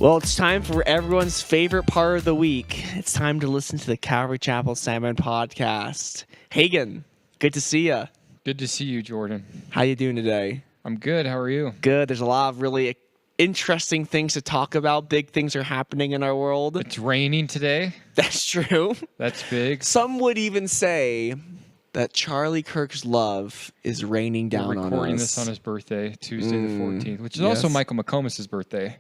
Well, it's time for everyone's favorite part of the week. It's time to listen to the Calvary Chapel Salmon podcast. Hagen, good to see you. Good to see you, Jordan. How you doing today? I'm good. How are you? Good. There's a lot of really interesting things to talk about. Big things are happening in our world. It's raining today. That's true. That's big. Some would even say that Charlie Kirk's love is raining down on us. We're recording this on his birthday, Tuesday the 14th, which is also Michael McComas' birthday.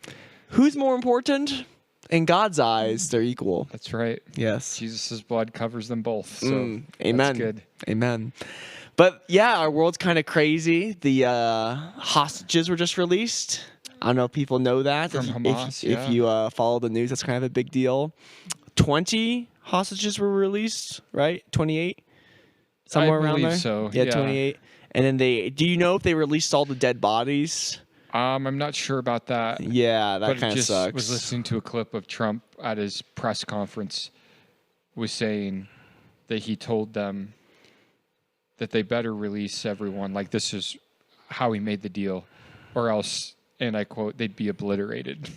Who's more important? In God's eyes, they're equal. That's right. Yes. Jesus' blood covers them both. So amen. That's good. Amen. But yeah, our world's kind of crazy. The hostages were just released. I don't know if people know that. From Hamas, if you follow the news, that's kind of a big deal. 20 hostages were released, right? 28? Somewhere around there? So. Yeah, 28. And then do you know if they released all the dead bodies? I'm not sure about that. Yeah, that kind of sucks. I was listening to a clip of Trump at his press conference was saying that he told them that they better release everyone. Like, this is how he made the deal, or else, and I quote, they'd be obliterated.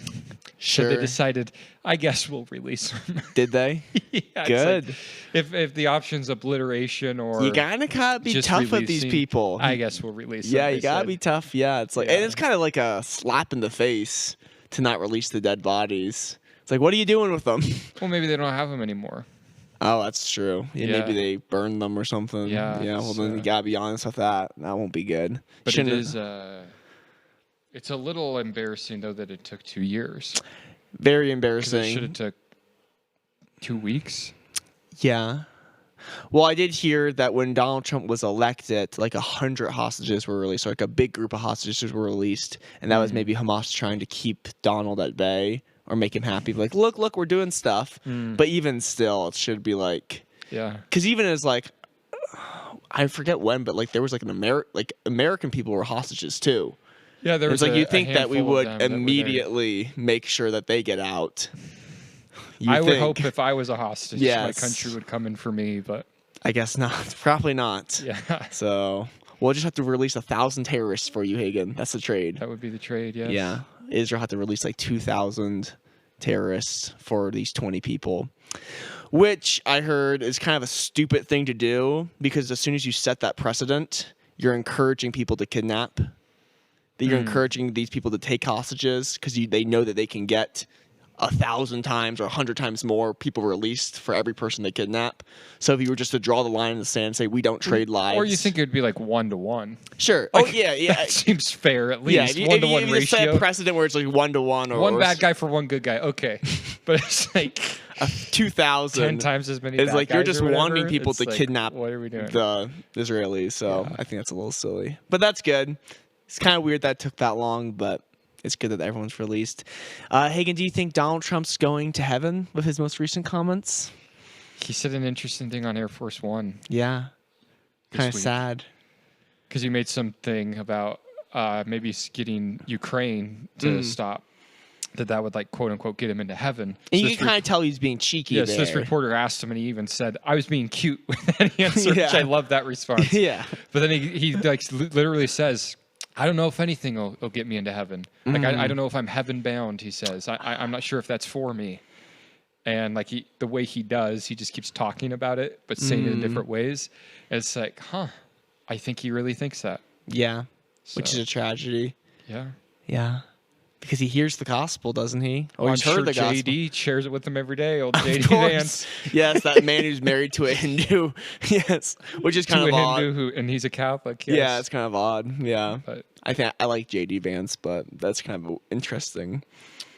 Sure. So they decided, I guess we'll release them. Did they? Yeah. Good. Like, if the option's obliteration or you gotta be tough with these people. I guess we'll release them. Yeah, you gotta be tough. Yeah, it's like, and it's kind of like a slap in the face to not release the dead bodies. It's like, what are you doing with them? Well, maybe they don't have them anymore. Oh, that's true. Yeah, maybe they burned them or something. Yeah. Yeah. Well, then you gotta be honest with that. That won't be good. But it is. It's a little embarrassing though that it took 2 years. Very embarrassing. It should have took 2 weeks. Yeah. Well, I did hear that when Donald Trump was elected, like 100 hostages were released. So like a big group of hostages were released, and that was maybe Hamas trying to keep Donald at bay or make him happy. Like, look, we're doing stuff. But even still, it should be like, yeah. Because even as like, I forget when, but like there was like American people were hostages too. Yeah, there was like you think that we would immediately make sure that they get out. I would hope if I was a hostage, my country would come in for me, but I guess not. Probably not. Yeah. So we'll just have to release 1,000 terrorists for you, Hagen. That's the trade. That would be the trade. Yes. Yeah. Israel had to release like 2,000 terrorists for these 20 people, which I heard is kind of a stupid thing to do because as soon as you set that precedent, you're encouraging people to kidnap. That you're encouraging these people to take hostages because they know that they can get 1,000 times or 100 times more people released for every person they kidnap. So if you were just to draw the line in the sand and say we don't trade lives, or you think it would be like 1-to-1? Sure. Like, oh yeah. That seems fair at least. Yeah, 1-to-1 if you ratio. set a precedent where it's like 1-to-1 or one bad guy for one good guy. Okay, but it's like 2,000 10 times as many. It's bad like you're guys just or whatever. wanting people It's to like, kidnap what are we doing? the Israelis. So I think that's a little silly, but that's good. It's kind of weird that it took that long, but it's good that everyone's released. Hagen, do you think Donald Trump's going to heaven with his most recent comments? He said an interesting thing on Air Force One. Yeah. Kind of sad. Because he made something about maybe getting Ukraine to stop. That would, like, quote unquote, get him into heaven. And you can kind of tell he's being cheeky. Yes, there. This reporter asked him, and he even said, "I was being cute" with that answer, which I love that response. Yeah. But then he like literally says, I don't know if anything will get me into heaven. Like, I don't know if I'm heaven bound, he says. I'm not sure if that's for me. And like the way he does, he just keeps talking about it, but saying it in different ways. And it's like, I think he really thinks that. Yeah. So, which is a tragedy. Yeah. Yeah. Because he hears the gospel, doesn't he? Well, he's I'm heard sure the gospel. JD shares it with him every day. Old JD Vance. Yes, that man who's married to a Hindu. Yes, which is kind of odd. Hindu and he's a Catholic. Yes. Yeah, it's kind of odd. Yeah, but I think I like JD Vance, but that's kind of an interesting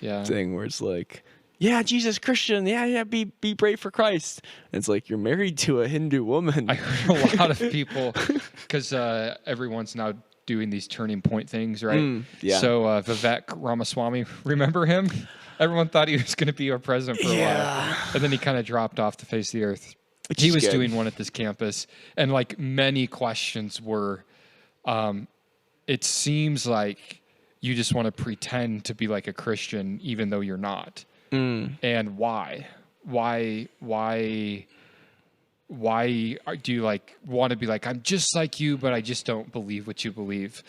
thing where it's like, yeah, Jesus Christian, yeah, be brave for Christ. And it's like you're married to a Hindu woman. I heard a lot of people because everyone's now doing these turning point things, right? Yeah. So Vivek Ramaswamy, remember him? Everyone thought he was going to be our president for a while, and then he kind of dropped off the face of the earth. He was doing one at this campus, and like many questions were, it seems like you just want to pretend to be like a Christian even though you're not. And why? Why do you like want to be like, I'm just like you, but I just don't believe what you believe?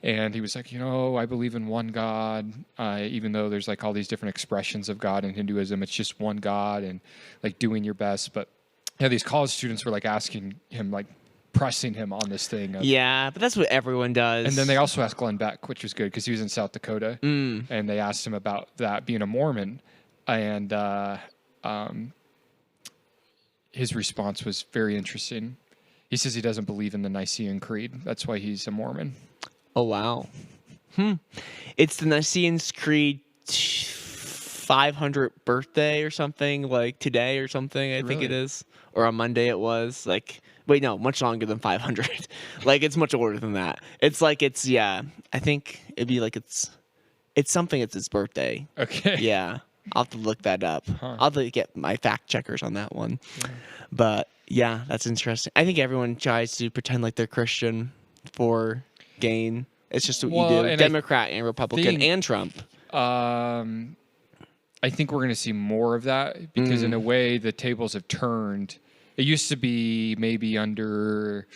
And he was like, I believe in one God, even though there's like all these different expressions of God in Hinduism. It's just one God and like doing your best. But these college students were like asking him, like pressing him on this thing. Yeah, but that's what everyone does. And then they also asked Glenn Beck, which was good because he was in South Dakota. And they asked him about that being a Mormon. And his response was very interesting. He says he doesn't believe in the Nicene Creed. That's why he's a Mormon. Oh, wow. It's the Nicene Creed 500th birthday or something, like today or something, I think it is. Or on Monday it was. Like, wait, no, much longer than 500. Like, it's much older than that. It's like, I think it'd be like it's something, it's his birthday. Okay. Yeah. I'll have to look that up. I'll have to get my fact checkers on that one. Yeah. But, yeah, that's interesting. I think everyone tries to pretend like they're Christian for gain. It's just what you do. Democrat and Republican and Trump. I think we're going to see more of that because in a way the tables have turned. It used to be maybe under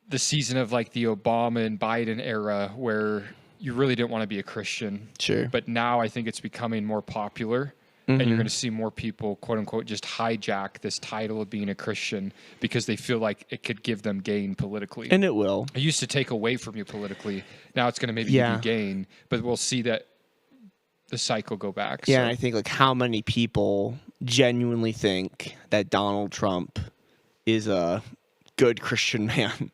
the season of like the Obama and Biden era where you really didn't want to be a Christian. Sure. But now I think it's becoming more popular. And you're going to see more people, quote unquote, just hijack this title of being a Christian because they feel like it could give them gain politically. And it will. It used to take away from you politically. Now it's going to maybe give you gain, but we'll see that the cycle go back. Yeah, and I think like how many people genuinely think that Donald Trump is a good Christian man.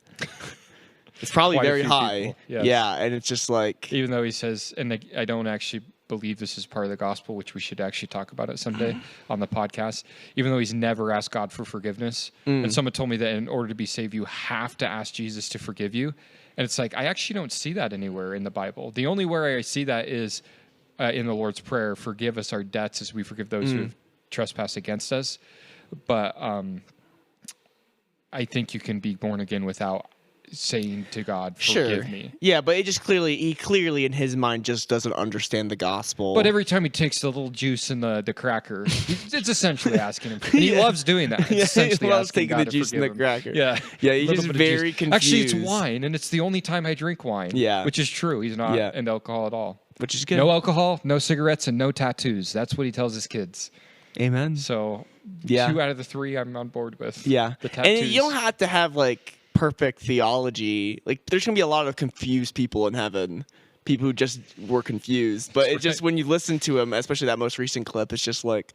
It's probably very high. Yes. Yeah, and it's just like... Even though he says, and I don't actually believe this is part of the gospel, which we should actually talk about it someday on the podcast, even though he's never asked God for forgiveness. And someone told me that in order to be saved, you have to ask Jesus to forgive you. And it's like, I actually don't see that anywhere in the Bible. The only where I see that is in the Lord's Prayer, forgive us our debts as we forgive those who have trespassed against us. But I think you can be born again without saying to God, forgive me. Yeah, but he clearly in his mind just doesn't understand the gospel. But every time he takes the little juice in the cracker, it's essentially asking him. And he loves doing that. It's he loves taking the juice in the cracker. Yeah. Yeah, he's just very confused. Actually, it's wine, and it's the only time I drink wine. Yeah. Which is true. He's not into alcohol at all. Which is good. No alcohol, no cigarettes, and no tattoos. That's what he tells his kids. Amen. So 2 out of the 3 I'm on board with. Yeah. The tattoos. And you don't have to have like perfect theology. Like there's gonna be a lot of confused people in heaven, people who just were confused, but it's just when you listen to him, especially that most recent clip, it's just like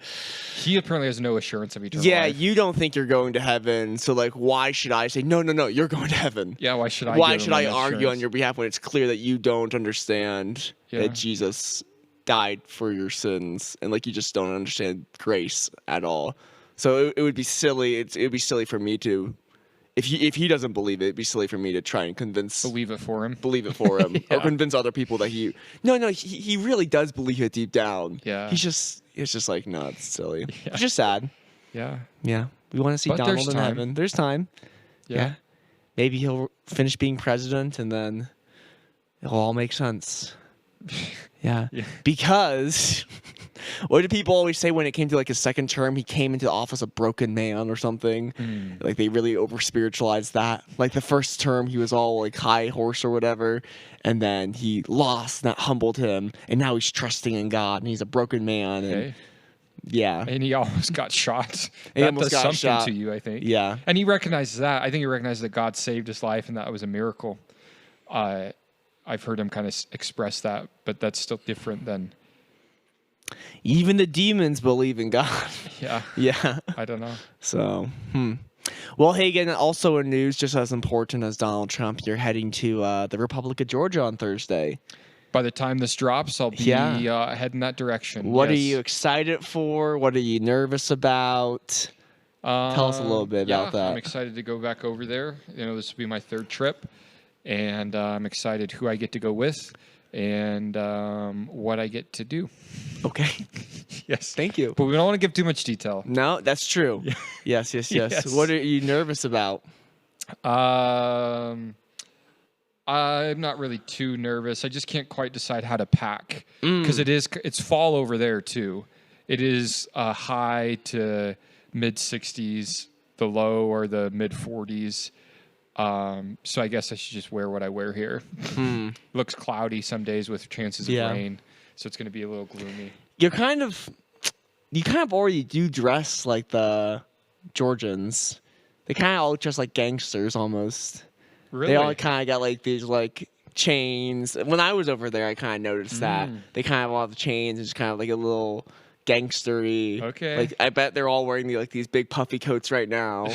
he apparently has no assurance of eternal life. You don't think you're going to heaven, so like why should I say no you're going to heaven? Why should I argue on your behalf when it's clear that you don't understand that Jesus died for your sins, and like you just don't understand grace at all. So it would be silly. It would be silly for me to, if he doesn't believe it, it'd be silly for me to try and believe it for him, or convince other people that he really does believe it deep down. Yeah, it's just like, no, it's silly. Yeah. It's just sad. Yeah, we want to see Donald in heaven. There's time. Yeah, maybe he'll finish being president, and then it'll all make sense. Yeah, because what did people always say when it came to like his second term? He came into the office a broken man or something. Like they really over spiritualized that. Like the first term, he was all like high horse or whatever, and then he lost, and that humbled him, and now he's trusting in God, and he's a broken man. And, and he almost got shot. That does something to you, I think. Yeah, and he recognizes that. I think he recognized that God saved his life, and that was a miracle. I've heard him kind of express that, but that's still different than... Even the demons believe in God. Yeah. I don't know. So, Well, hey, again, also in news, just as important as Donald Trump, you're heading to the Republic of Georgia on Thursday. By the time this drops, I'll be heading that direction. What are you excited for? What are you nervous about? Tell us a little bit about that. I'm excited to go back over there. This will be my 3rd trip. And I'm excited who I get to go with and what I get to do. Okay. Yes. Thank you. But we don't want to give too much detail. No, that's true. Yes. What are you nervous about? I'm not really too nervous. I just can't quite decide how to pack because it's fall over there too. It is high to mid 60s, the low or the mid 40s. So I guess I should just wear what I wear here. Looks cloudy some days with chances of rain, so it's going to be a little gloomy. You kind of already do dress like the Georgians. They kind of all dress like gangsters almost. Really? They all kind of got like these like chains. When I was over there, I kind of noticed that they kind of all have chains. It's kind of like a little gangstery. Okay. Like I bet they're all wearing these big puffy coats right now.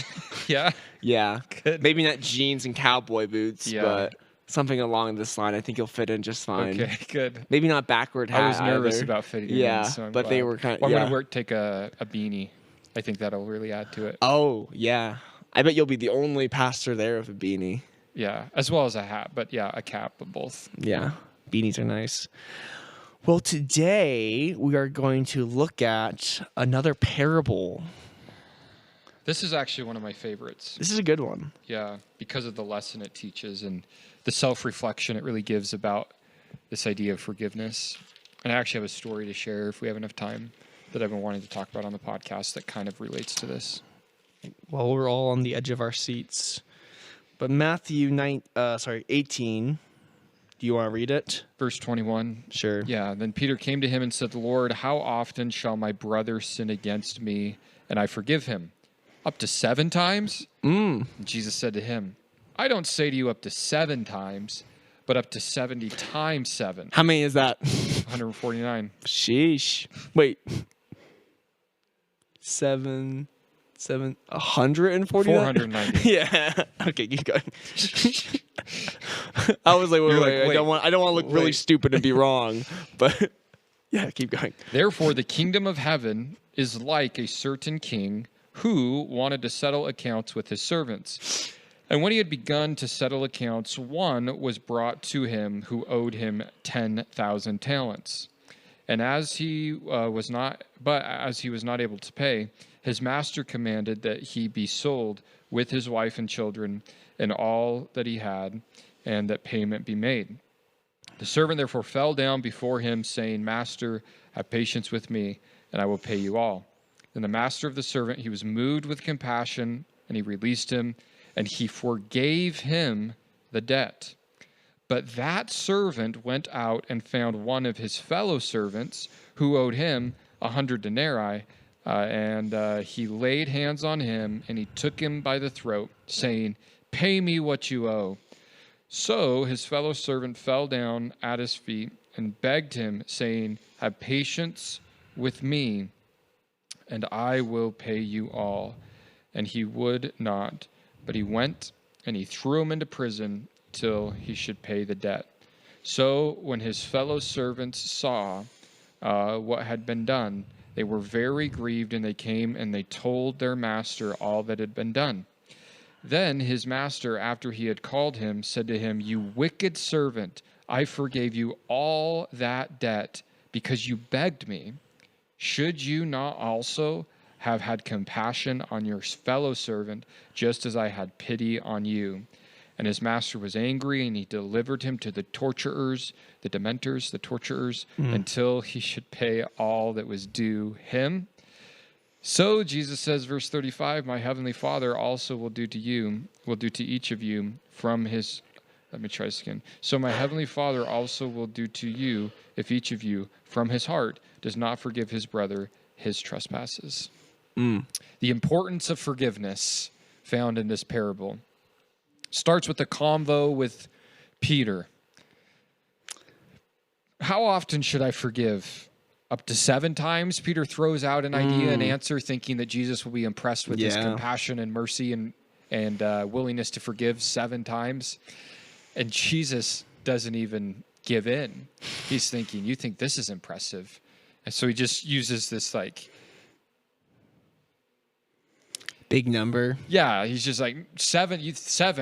Yeah. Yeah. Good. Maybe not jeans and cowboy boots, but something along this line. I think you'll fit in just fine. Okay, good. Maybe not backward hat. I was nervous either. about fitting Yeah, in. So I'm but glad. they were kind of. Well, I'm going to take a beanie. I think that'll really add to it. Oh, yeah. I bet you'll be the only pastor there with a beanie. Yeah, as well as a hat, but yeah, a cap of both. Yeah, beanies are nice. Well, today we are going to look at another parable. This is actually one of my favorites. This is a good one. Yeah, because of the lesson it teaches and the self-reflection it really gives about this idea of forgiveness. And I actually have a story to share if we have enough time that I've been wanting to talk about on the podcast that kind of relates to this. Well, we're all on the edge of our seats. But Matthew 18, do you want to read it? Verse 21. Sure. Yeah, then Peter came to him and said, Lord, how often shall my brother sin against me and I forgive him? Up to 7 times? And Jesus said to him, I don't say to you up to 7 times, but up to 70 times 7. How many is that? 149. Sheesh. Wait. 149? 490. Yeah. Okay, keep going. I was like, wait. I don't want to look really stupid and be wrong. But yeah, keep going. Therefore, the kingdom of heaven is like a certain king who wanted to settle accounts with his servants. And when he had begun to settle accounts, one was brought to him who owed him 10,000 talents. And as he was not able to pay, his master commanded that he be sold with his wife and children and all that he had, and that payment be made. The servant therefore fell down before him, saying, Master, have patience with me, and I will pay you all. Then the master of the servant, he was moved with compassion, and he released him, and he forgave him the debt. But that servant went out and found one of his fellow servants who owed him 100 denarii, and he laid hands on him, and he took him by the throat, saying, Pay me what you owe. So his fellow servant fell down at his feet and begged him, saying, Have patience with me, and I will pay you all. And he would not, but he went and he threw him into prison till he should pay the debt. So when his fellow servants saw what had been done, they were very grieved, and they came and they told their master all that had been done. Then his master, after he had called him, said to him, You wicked servant, I forgave you all that debt because you begged me. Should you not also have had compassion on your fellow servant, just as I had pity on you? And his master was angry, and he delivered him to the torturers, the dementors, the torturers, until he should pay all that was due him. So Jesus says, verse 35, My heavenly Father also will do to each of you from his, let me try this again. So my heavenly Father also will do to you if each of you from his heart does not forgive his brother his trespasses. The importance of forgiveness found in this parable starts with a convo with Peter. How often should I forgive? Up to 7 times? Peter throws out an idea, an answer, thinking that Jesus will be impressed with his compassion and mercy and willingness to forgive 7 times. And Jesus doesn't even give in. He's thinking, you think this is impressive? And so he just uses this big number. Yeah, he's just like 7.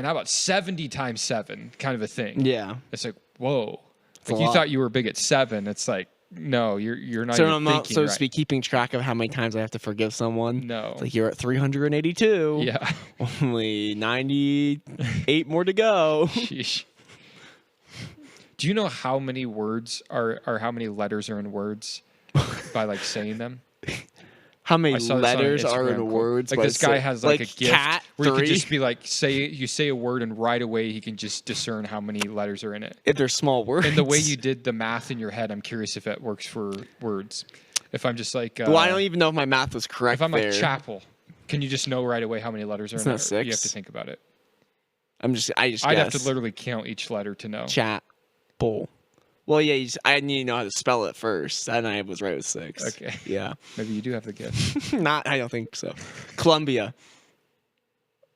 How about 70 times 7 kind of a thing? Yeah. It's like, whoa. Like you thought you were big at 7. It's like, no, you're not. So even I'm not thinking supposed right. to be keeping track of how many times I have to forgive someone. No. It's like you're at 382. Yeah. Only 98 more to go. Sheesh. Do you know how many words are how many letters are in words by saying them? how many I saw this on letters are Instagram in quote. words. Like but this it's guy has like a gift cat, where you 3. can just be like, you say a word and right away he can just discern how many letters are in it. If they're small words. And the way you did the math in your head, I'm curious if it works for words. If I'm just like, well, I don't even know if my math was correct. if I'm there. like chapel, can you just know right away how many letters are It's in not it? 6. You have to think about it. I just I'd guess. have to literally count each letter to know. Chat. Bull. Well, yeah, I need to know how to spell it first, and I was right with 6. Okay. Yeah. Maybe you do have the gift. I don't think so. Columbia.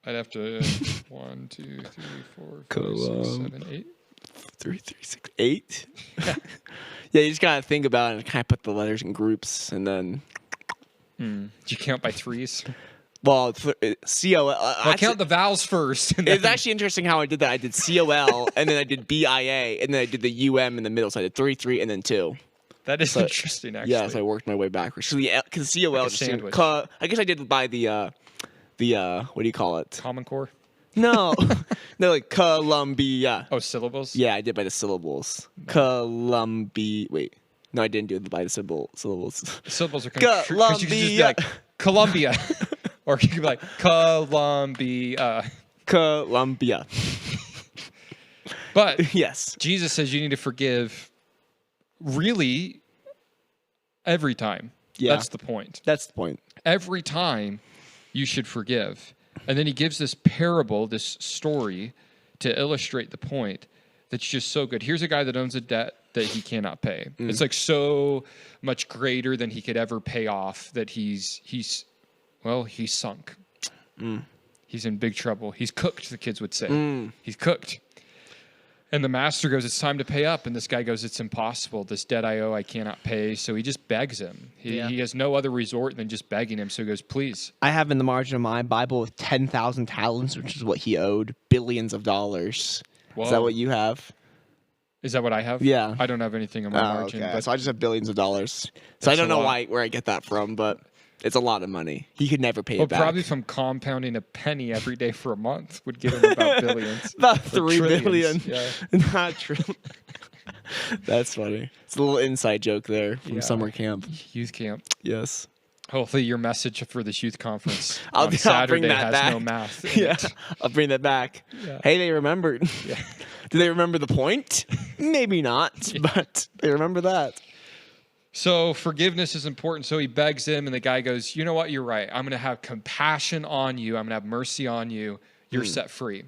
I'd have to 1, 2, 3, 4, 5, 6, 7, 8. 3, 6, 8. Yeah, you just gotta think about it and kind of put the letters in groups, and then. Did you count by 3s? Well, C-O-L. Well, count the vowels first. It's actually interesting how I did that. I did C-O-L, and then I did B-I-A, and then I did the U-M in the middle. So I did 3, 3, and then 2. That is interesting, actually. Yeah, so I worked my way backwards. So because C-O-L Like a just sandwich. I guess I did by the what do you call it? Common Core? No, no, like Columbia. Oh, syllables? Yeah, I did by the syllables. Columbia. Wait, no, I didn't do it by the syllables. Syllables are kind of tricky. 'Cause you could just be like, Columbia. Or you could be like, Columbia. Columbia. But Yes. Jesus says you need to forgive really every time. Yeah. That's the point. That's the point. Every time you should forgive. And then he gives this parable, this story, to illustrate the point that's just so good. Here's a guy that owns a debt that he cannot pay. It's like so much greater than he could ever pay off that he's sunk. He's in big trouble. He's cooked, the kids would say. He's cooked. And the master goes, it's time to pay up. And this guy goes, it's impossible. This debt I owe, I cannot pay. So he just begs him. He has no other resort than just begging him. So he goes, please. I have in the margin of my Bible 10,000 talents, which is what he owed, billions of dollars. Whoa. Is that what you have? Is that what I have? Yeah. I don't have anything in my margin. Okay. But So I just have billions of dollars. So I That's don't a know lot. where I get that from, but it's a lot of money. He could never pay well, it back. probably from compounding a penny every day for a month would give him about billions. About Or 3 trillions. billion. Yeah. Not true. That's funny. It's a little inside joke there from Yeah. summer camp. Youth camp. Yes. Hopefully your message for this youth conference I'll on bring Saturday that has back. no math. in Yeah, it. I'll bring that back. Yeah. Hey, they remembered. Yeah. Do they remember the point? Maybe not, but they remember that. So forgiveness is important. So he begs him, and the guy goes, you know what? You're right. I'm going to have compassion on you. I'm going to have mercy on you. You're set free.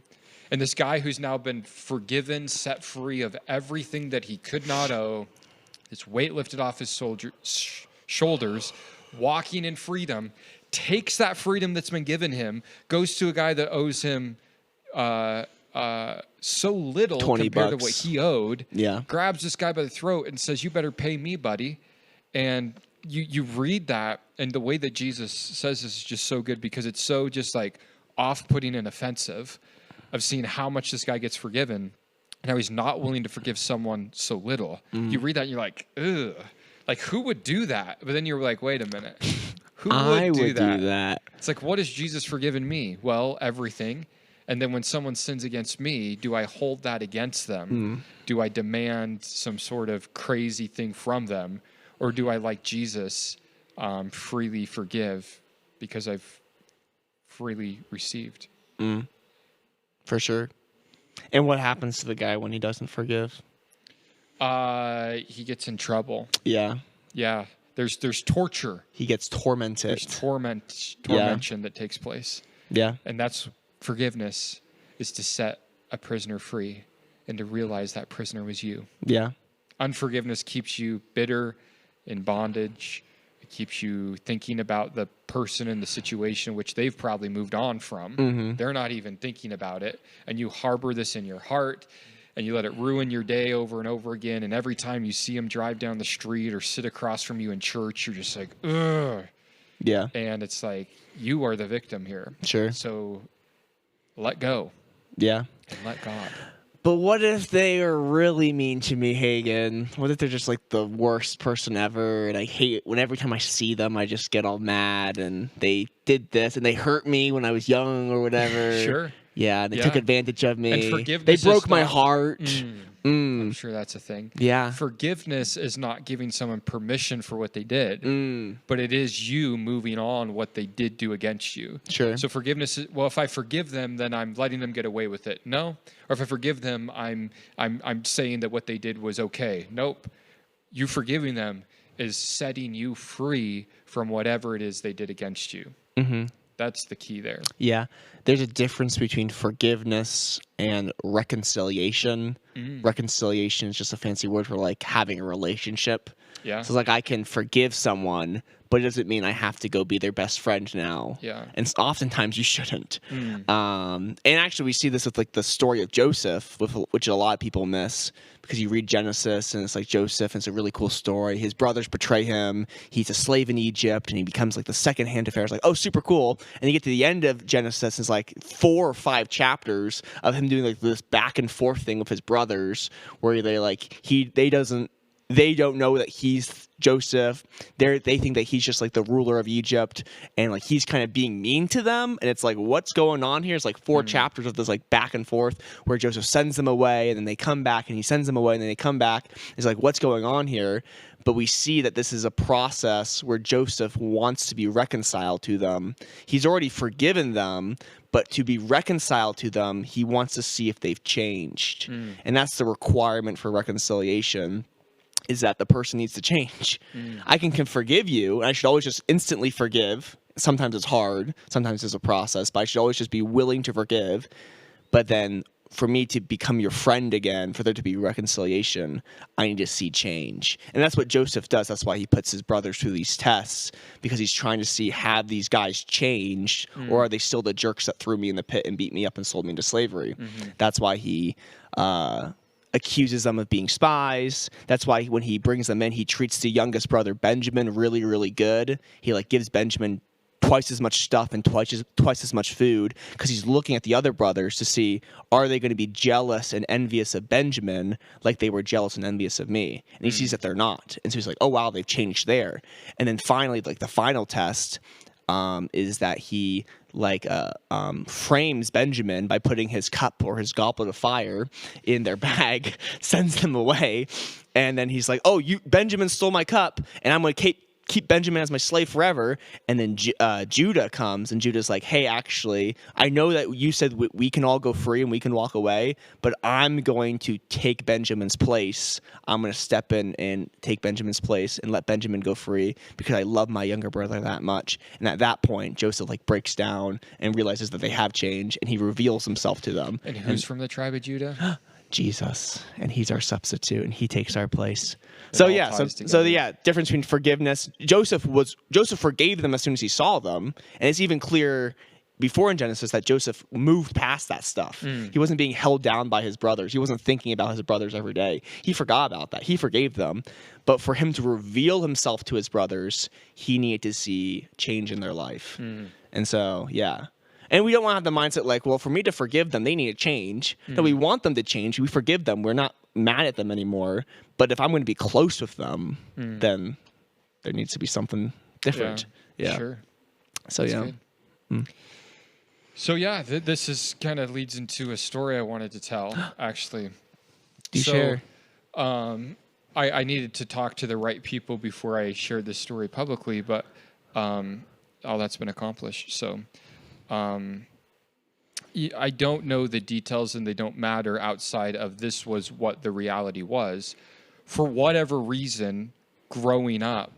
And this guy who's now been forgiven, set free of everything that he could not owe, this weight lifted off his shoulders, walking in freedom, takes that freedom that's been given him, goes to a guy that owes him so little 20 compared to bucks. what he owed, Yeah. grabs this guy by the throat and says, you better pay me, buddy. And you read that, and the way that Jesus says this is just so good because it's so just like off-putting and offensive of seeing how much this guy gets forgiven and how he's not willing to forgive someone so little. You read that and you're like, ugh. Like, who would do that? But then you're like, wait a minute. Who I would would do do that. It's like, what has Jesus forgiven me? Well, everything. And then when someone sins against me, do I hold that against them? Do I demand some sort of crazy thing from them? Or do I, like Jesus, freely forgive because I've freely received? For sure. And what happens to the guy when he doesn't forgive? He gets in trouble. Yeah. Yeah. There's torture. He gets tormented. There's tormentation that takes place. Yeah. And that's forgiveness, is to set a prisoner free and to realize that prisoner was you. Yeah. Unforgiveness keeps you bitter, in bondage. It keeps you thinking about the person and the situation which they've probably moved on from. They're not even thinking about it. And you harbor this in your heart and you let it ruin your day over and over again. And every time you see them drive down the street or sit across from you in church, you're just like, ugh. Yeah. And it's like, you are the victim here. Sure. So let go Yeah. and let God. But what if they are really mean to me, Hagen? What if they're just like the worst person ever, and I hate when every time I see them, I just get all mad, and they did this, and they hurt me when I was young or whatever. Sure. Yeah, they took advantage of me. And forgiveness They broke my heart. I'm sure that's a thing. Yeah. Forgiveness is not giving someone permission for what they did, but it is you moving on what they did do against you. Sure. So forgiveness is, well, if I forgive them, then I'm letting them get away with it. No. Or if I forgive them, I'm saying that what they did was okay. Nope. You forgiving them is setting you free from whatever it is they did against you. That's the key there. Yeah. There's a difference between forgiveness and reconciliation. Reconciliation is just a fancy word for like having a relationship. Yeah. So like I can forgive someone, but it doesn't mean I have to go be their best friend now. Yeah. And oftentimes you shouldn't. And actually we see this with like the story of Joseph, which a lot of people miss because you read Genesis and it's like Joseph and it's a really cool story. His brothers betray him. He's a slave in Egypt and he becomes like the second hand affair. It's like, oh, super cool. And you get to the end of Genesis, it's like 4 or 5 chapters of him doing like this back and forth thing with his brothers where they like they don't know that he's Joseph. They think that he's just like the ruler of Egypt and like he's kind of being mean to them. And it's like, what's going on here? It's like 4 chapters of this like back and forth where Joseph sends them away and then they come back and he sends them away and then they come back. It's like, what's going on here? But we see that this is a process where Joseph wants to be reconciled to them. He's already forgiven them, but to be reconciled to them, he wants to see if they've changed. And that's the requirement for reconciliation. Is that the person needs to change. I can forgive you, and I should always just instantly forgive. Sometimes it's hard. Sometimes it's a process, but I should always just be willing to forgive. But then for me to become your friend again, for there to be reconciliation, I need to see change. And that's what Joseph does. That's why he puts his brothers through these tests, because he's trying to see, have these guys changed, or are they still the jerks that threw me in the pit and beat me up and sold me into slavery? That's why he accuses them of being spies. That's why when he brings them in, he treats the youngest brother, Benjamin, really, really good. He like gives Benjamin twice as much stuff and twice as much food because he's looking at the other brothers to see, are they going to be jealous and envious of Benjamin like they were jealous and envious of me? And he sees that they're not. And so he's like, oh, wow, they've changed there. And then finally, like the final test is that he frames Benjamin by putting his cup or his goblet of fire in their bag, sends them away, and then he's like, "Oh, Benjamin stole my cup, and I'm going to keep Benjamin as my slave forever." And then Judah comes, and Judah's like, "Hey, actually, I know that you said we can all go free and we can walk away, but I'm going to take Benjamin's place. I'm going to step in and take Benjamin's place and let Benjamin go free because I love my younger brother that much." And at that point, Joseph breaks down and realizes that they have changed, and he reveals himself to them. And who's from the tribe of Judah? Jesus, and he's our substitute, and he takes our place. So difference between forgiveness. Joseph forgave them as soon as he saw them, and it's even clear before in Genesis that Joseph moved past that stuff. He wasn't being held down by his brothers. He wasn't thinking about his brothers every day. He forgot about that. He forgave them, but for him to reveal himself to his brothers, he needed to see change in their life. And so, yeah. And we don't want to have the mindset well, for me to forgive them, they need to change. No, we want them to change. We forgive them. We're not mad at them anymore. But if I'm going to be close with them, then there needs to be something different. Yeah. Sure. So, That's good. So, this is kind of leads into a story I wanted to tell, actually. Do you share? I needed to talk to the right people before I shared this story publicly, but all that's been accomplished. So... I don't know the details and they don't matter outside of this was what the reality was. For whatever reason, growing up,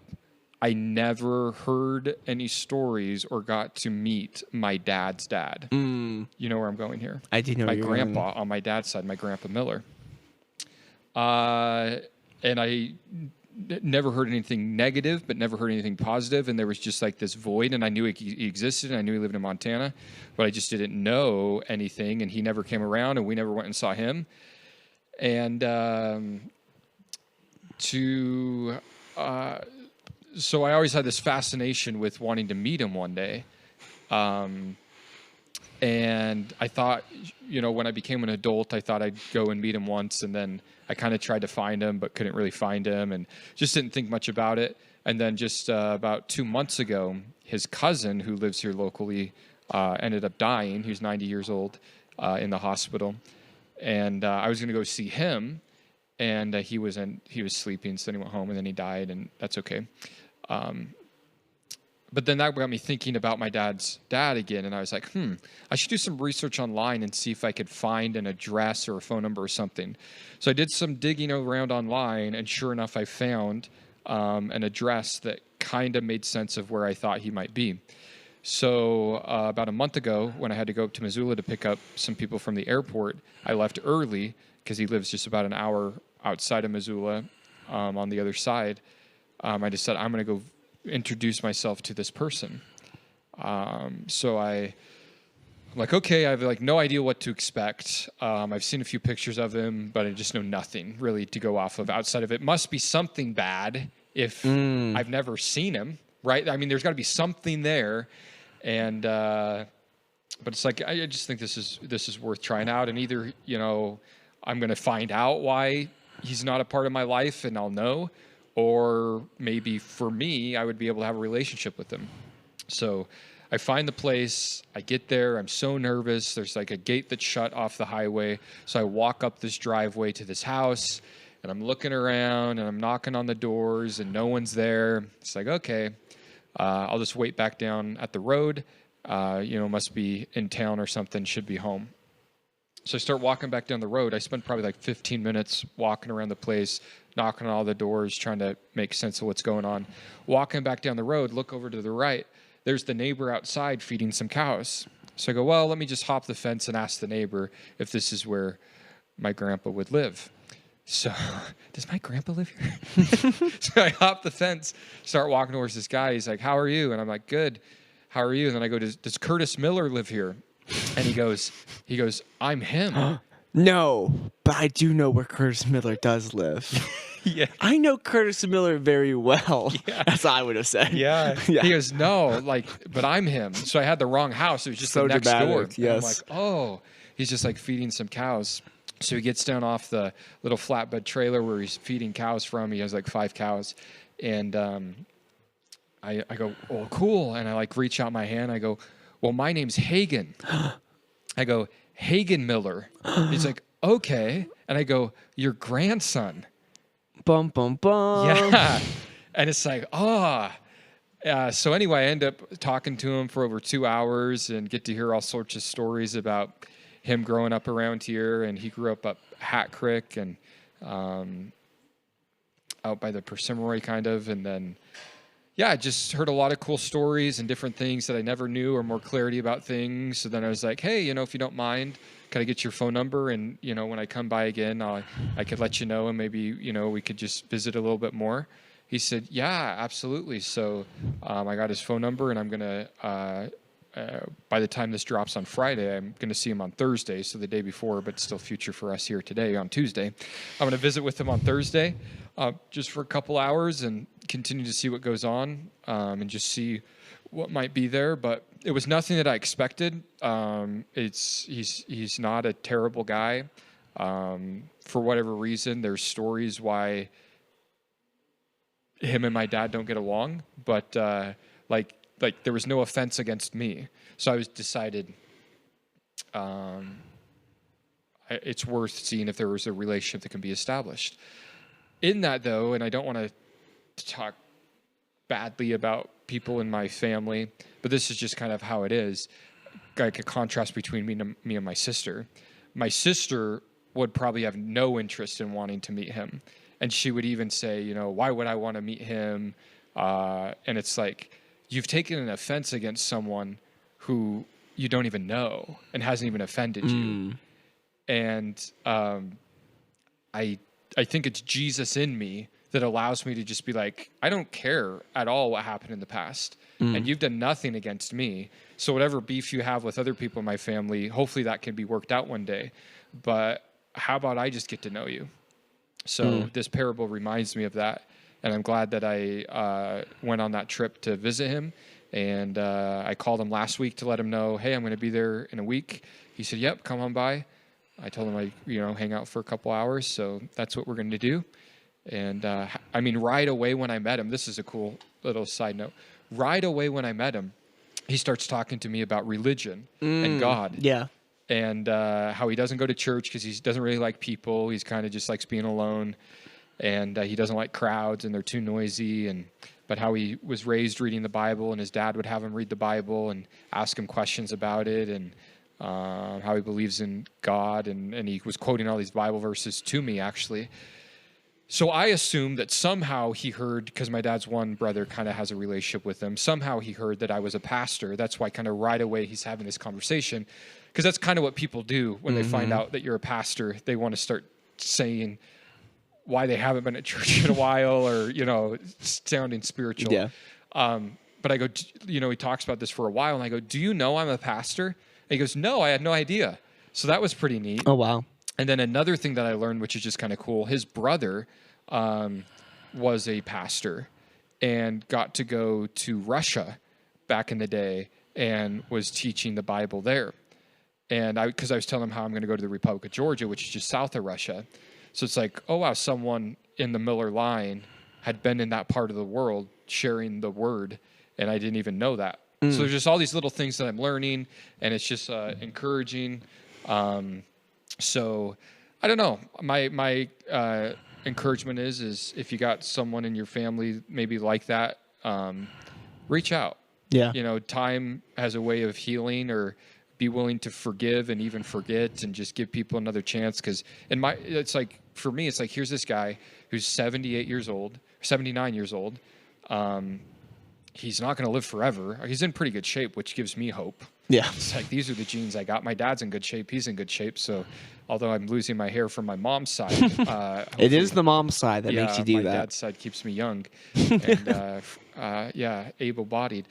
I never heard any stories or got to meet my dad's dad. You know where I'm going here? I do know my grandpa on my dad's side, my grandpa Miller. And I never heard anything negative, but never heard anything positive. And there was just this void, and I knew he existed, and I knew he lived in Montana, but I just didn't know anything, and he never came around, and we never went and saw him. And so I always had this fascination with wanting to meet him one day. And I thought, when I became an adult, I thought I'd go and meet him once, and then I kind of tried to find him, but couldn't really find him, and just didn't think much about it. And then just about 2 months ago, his cousin, who lives here locally, ended up dying. He was 90 years old, in the hospital. And I was going to go see him, and he was sleeping, so then he went home, and then he died, and that's okay. But then that got me thinking about my dad's dad again, and I was like, I should do some research online and see if I could find an address or a phone number or something. So I did some digging around online, and sure enough, I found an address that kind of made sense of where I thought he might be. So about a month ago, when I had to go up to Missoula to pick up some people from the airport, I left early because he lives just about an hour outside of Missoula on the other side. I just said, I'm going to go introduce myself to this person. So I'm like, okay, I have like no idea what to expect. I've seen a few pictures of him, but I just know nothing really to go off of outside of it. Must be something bad if I've never seen him, right? I mean, there's got to be something there. And, but it's like, I just think this is worth trying out. And either, I'm going to find out why he's not a part of my life and I'll know, or maybe for me, I would be able to have a relationship with him. So I find the place, I get there, I'm so nervous. There's like a gate that's shut off the highway. So I walk up this driveway to this house, and I'm looking around, and I'm knocking on the doors, and no one's there. It's like, okay, I'll just wait back down at the road. Must be in town or something, should be home. So I start walking back down the road. I spend probably like 15 minutes walking around the place, knocking on all the doors, trying to make sense of what's going on. Walking back down the road, look over to the right. There's the neighbor outside feeding some cows. So I go, well, let me just hop the fence and ask the neighbor if this is where my grandpa would live. So, does my grandpa live here? So I hop the fence, start walking towards this guy. He's like, how are you? And I'm like, good. How are you? And then I go, does Curtis Miller live here? And he goes, I'm him. No, but I do know where Curtis Miller does live. Yeah. I know Curtis Miller very well. Yeah. That's what I would have said. Yeah. Yeah. He goes, no, but I'm him. So I had the wrong house. It was just so the next dramatic, door. Yes. And I'm like, oh, he's just like feeding some cows. So he gets down off the little flatbed trailer where he's feeding cows from. He has like 5 cows. And I go, oh, cool. And I like reach out my hand. I go, well, my name's Hagen. I go, Hagen Miller. He's like, okay. And I go, your grandson. Bum, bum, bum. Yeah. And it's like, so anyway, I end up talking to him for over 2 hours and get to hear all sorts of stories about him growing up around here. And he grew up Hat Creek and out by the Persimmon kind of. And then, I just heard a lot of cool stories and different things that I never knew, or more clarity about things. So then I was like, hey, if you don't mind, can I get your phone number? And, when I come by again, I could let you know, and maybe, we could just visit a little bit more. He said, yeah, absolutely. So I got his phone number, and I'm going to, by the time this drops on Friday, I'm going to see him on Thursday. So the day before, but still future for us here today on Tuesday. I'm going to visit with him on Thursday just for a couple hours and continue to see what goes on and just see what might be there. But it was nothing that I expected. He's not a terrible guy. For whatever reason, there's stories why him and my dad don't get along, but like there was no offense against me. So I was decided it's worth seeing if there was a relationship that can be established. In that, though, and I don't want to talk badly about people in my family, but this is just kind of how it is, like a contrast between me and my sister. My sister would probably have no interest in wanting to meet him. And she would even say, why would I want to meet him? And it's like, you've taken an offense against someone who you don't even know and hasn't even offended you. And I think it's Jesus in me that allows me to just be like, I don't care at all what happened in the past. And you've done nothing against me. So whatever beef you have with other people in my family, hopefully that can be worked out one day. But how about I just get to know you? So this parable reminds me of that. And I'm glad that I went on that trip to visit him. And I called him last week to let him know, hey, I'm going to be there in a week. He said, yep, come on by. I told him I'd hang out for a couple hours. So that's what we're going to do. And right away when I met him, this is a cool little side note. Right away when I met him, he starts talking to me about religion and God. Yeah. and how he doesn't go to church because he doesn't really like people. He's kind of just likes being alone, and he doesn't like crowds and they're too noisy. But how he was raised reading the Bible, and his dad would have him read the Bible and ask him questions about it, and how he believes in God, and he was quoting all these Bible verses to me, actually. So I assumed that somehow he heard, because my dad's one brother kind of has a relationship with him, somehow he heard that I was a pastor. That's why kind of right away he's having this conversation, because that's kind of what people do when they find out that you're a pastor. They want to start saying why they haven't been at church in a while, or, sounding spiritual. Yeah. But I go, he talks about this for a while, and I go, do you know I'm a pastor? And he goes, no, I had no idea. So that was pretty neat. Oh, wow. And then another thing that I learned, which is just kind of cool, his brother was a pastor and got to go to Russia back in the day and was teaching the Bible there. And because I was telling him how I'm going to go to the Republic of Georgia, which is just south of Russia. So it's like, oh, wow, someone in the Miller line had been in that part of the world sharing the word, and I didn't even know that. So there's just all these little things that I'm learning, and it's just encouraging. So I don't know. My encouragement is if you got someone in your family maybe like that, reach out. Yeah. Time has a way of healing, or be willing to forgive and even forget, and just give people another chance. Because it's like, for me, it's like, here's this guy who's 78 years old, 79 years old. He's not going to live forever. He's in pretty good shape, which gives me hope. Yeah. It's like, these are the genes I got. My dad's in good shape. He's in good shape. So although I'm losing my hair from my mom's side. It is the mom's side that makes you do that. My dad's side keeps me young and, able-bodied.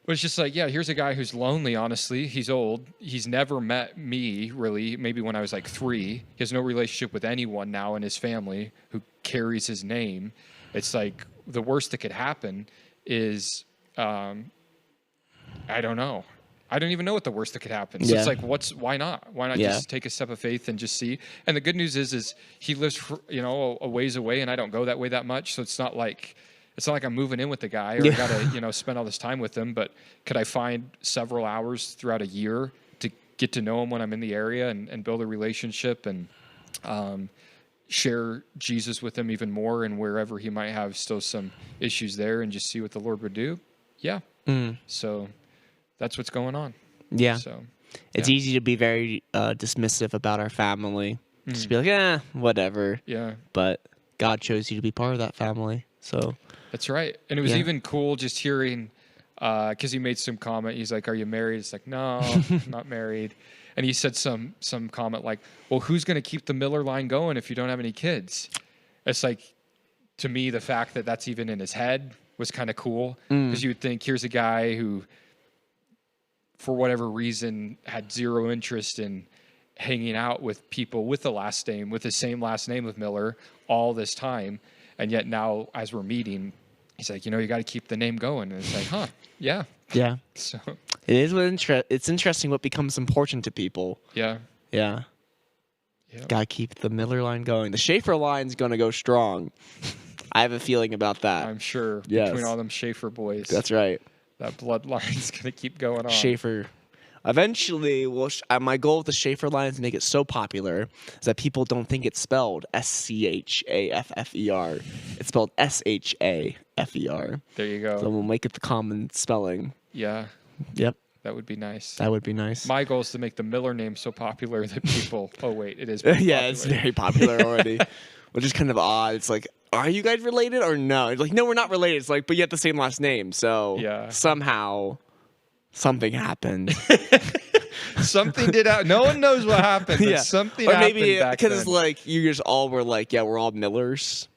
But it's just like, here's a guy who's lonely, honestly. He's old. He's never met me, really, maybe when I was like 3. He has no relationship with anyone now in his family who carries his name. It's like, the worst that could happen is, I don't know. I don't even know what the worst that could happen. So it's like, why not? Why not just take a step of faith and just see? And the good news is he lives, a ways away, and I don't go that way that much. So it's not like I'm moving in with the guy, or I gotta, spend all this time with him. But could I find several hours throughout a year to get to know him when I'm in the area, and build a relationship, and share Jesus with him even more, and wherever he might have still some issues there, and just see what the Lord would do? Yeah. So that's what's going on. Yeah. So it's easy to be very dismissive about our family. Just be like, whatever. Yeah. But God chose you to be part of that family. So that's right. And it was even cool just hearing, because he made some comment. He's like, "Are you married?" It's like, "No, I'm not married." And he said some comment like, "Well, who's going to keep the Miller line going if you don't have any kids?" It's like, to me, the fact that that's even in his head was kind of cool, because you would think, here's a guy who, for whatever reason, had zero interest in hanging out with people with the last name, with the same last name of Miller, all this time. And yet now, as we're meeting, he's like, you got to keep the name going. And it's like, yeah. Yeah. So it is it's interesting what becomes important to people. Yeah. Yeah. Yep. Got to keep the Miller line going. The Schaefer line's going to go strong. I have a feeling about that. I'm sure. Yes. Between all them Schaefer boys. That's right. That bloodline's going to keep going on. Schaefer. Eventually, my goal with the Schaefer line is to make it so popular is that people don't think it's spelled Schaffer. It's spelled Shafer. There you go. So we'll make it the common spelling. Yeah. Yep. That would be nice. That would be nice. My goal is to make the Miller name so popular that people... Oh, wait. It is popular. Yeah, it's very popular already. Which is kind of odd. It's like, are you guys related or no? It's like, no, we're not related. It's like, but you have the same last name. So somehow... something happened. Something did happen. No one knows what happened, but something happened back then. Because it's like, you just all were like, we're all Millers.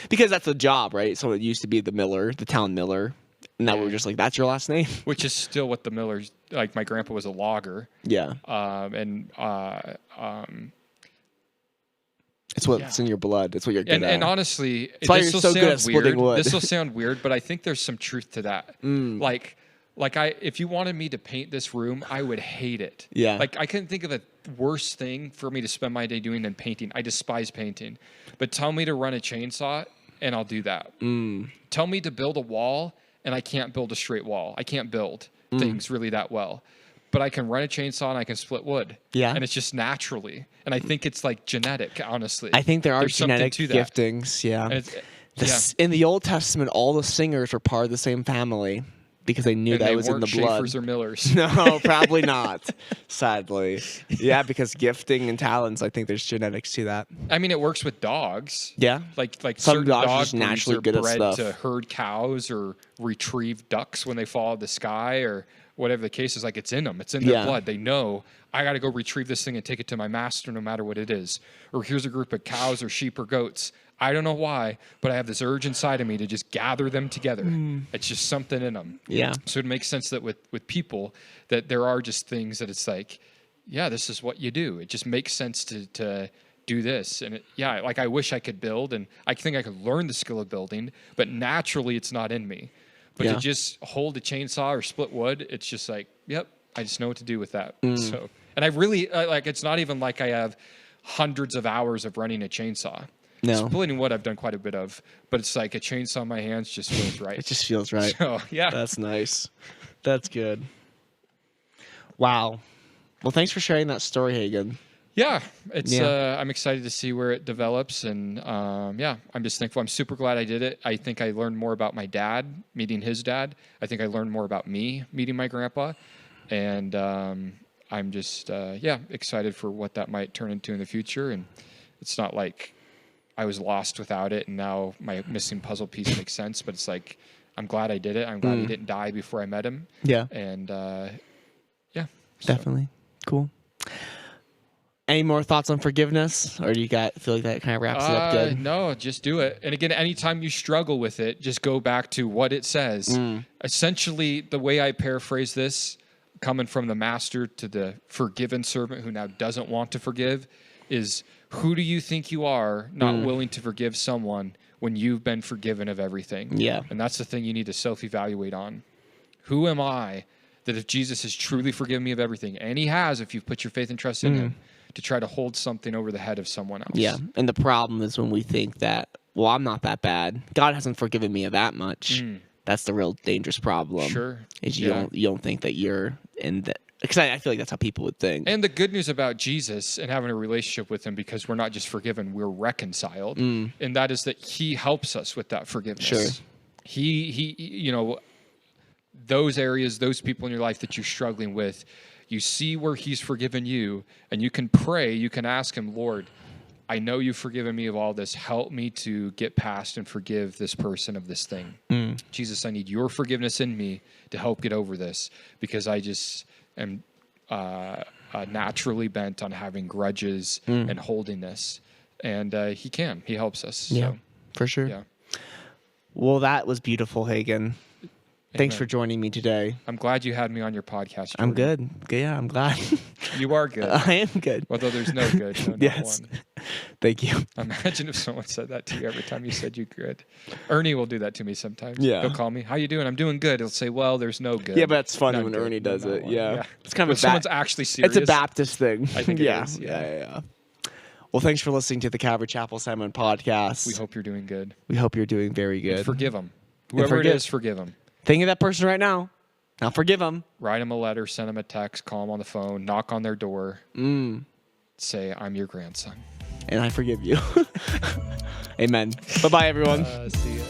Because that's a job, right? So it used to be the Miller, the town Miller. And now we're just like, that's your last name? Which is still what the Millers, like my grandpa was a logger. Yeah. It's what's in your blood. It's what you're good at. And honestly, that's why you're so good at splitting wood. This will sound weird, but I think there's some truth to that. If you wanted me to paint this room, I would hate it. Yeah. Like, I couldn't think of a worse thing for me to spend my day doing than painting. I despise painting. But tell me to run a chainsaw, and I'll do that. Tell me to build a wall, and I can't build a straight wall. I can't build things really that well. but I can run a chainsaw and I can split wood. Yeah. And it's just naturally. And I think it's like genetic, honestly. I think there are There's genetic something to that. giftings. Yeah. And it's, In the Old Testament, all the singers were part of the same family because they knew and that they was in weren't the blood. Schaefers or Millers. No, probably not. Sadly. Yeah, because gifting and talents, I think there's genetics to that. I mean, it works with dogs. Yeah. Like Some certain dogs are dog just naturally breeds good are at bred stuff. to herd cows or retrieve ducks when they fall out of the sky or whatever the case is. Like, it's in them. It's in their blood. They know, I got to go retrieve this thing and take it to my master no matter what it is. Or here's a group of cows or sheep or goats. I don't know why, but I have this urge inside of me to just gather them together. It's just something in them. Yeah. So it makes sense that with people that there are just things that it's like, yeah, this is what you do. It just makes sense to do this. And like I wish I could build, and I think I could learn the skill of building, but naturally it's not in me. But to just hold a chainsaw or split wood, it's just like, yep, I just know what to do with that. So, and I really like, it's not even like I have hundreds of hours of running a chainsaw. No. Splitting wood I've done quite a bit of, but it's like a chainsaw in my hands just feels right. It just feels right. So, yeah. That's nice. That's good. Wow. Well, thanks for sharing that story, Hagen. Yeah, it's. I'm excited to see where it develops, and I'm just thankful. I'm super glad I did it. I think I learned more about my dad, meeting his dad. I think I learned more about me, meeting my grandpa, and I'm just excited for what that might turn into in the future. And it's not like I was lost without it, and now my missing puzzle piece makes sense. But it's like, I'm glad I did it. I'm glad he didn't die before I met him. Yeah. And definitely cool. Any more thoughts on forgiveness, or do you feel like that kind of wraps it up good? No, just do it. And again, anytime you struggle with it, just go back to what it says. Essentially, the way I paraphrase this, coming from the master to the forgiven servant who now doesn't want to forgive, is who do you think you are not willing to forgive someone when you've been forgiven of everything? Yeah. And that's the thing you need to self-evaluate on. Who am I that if Jesus has truly forgiven me of everything, and he has if you've put your faith and trust in him, to try to hold something over the head of someone else? Yeah. And the problem is when we think that, well, I'm not that bad. God hasn't forgiven me of that much. That's the real dangerous problem. Sure. Is you don't think that you're in the... Because I feel like that's how people would think. And the good news about Jesus and having a relationship with him, because we're not just forgiven, we're reconciled. And that is that he helps us with that forgiveness. Sure. He those areas, those people in your life that you're struggling with, you see where he's forgiven you, and you can pray, you can ask him, Lord, I know you've forgiven me of all this. Help me to get past and forgive this person of this thing. Jesus, I need your forgiveness in me to help get over this, because I just am naturally bent on having grudges and holding this. And he helps us. Yeah, so, for sure. Yeah. Well, that was beautiful, Hagen. Thanks Amen. for joining me today. I'm glad you had me on your podcast, Jordan. I'm good. Yeah, I'm glad. You are good. I am good. Although there's no good. No, not Yes. one. Thank you. Imagine if someone said that to you every time you said you good. Ernie will do that to me sometimes. Yeah. He'll call me, how you doing? I'm doing good. He'll say, well, there's no good. Yeah, but it's funny None when good. Ernie does Not it. one. Yeah. It's kind When of someone's actually serious. It's a Baptist thing. I think it yeah. is, Yeah. Well, thanks for listening to the Calvary Chapel Salmon podcast. We hope you're doing good. We hope you're doing very good. Forgive them. Whoever it forgive. is, forgive them. Think of that person right now. Now forgive them. Write them a letter, send them a text, call them on the phone, knock on their door, say, I'm your grandson. And I forgive you. Amen. Bye-bye, everyone. See ya.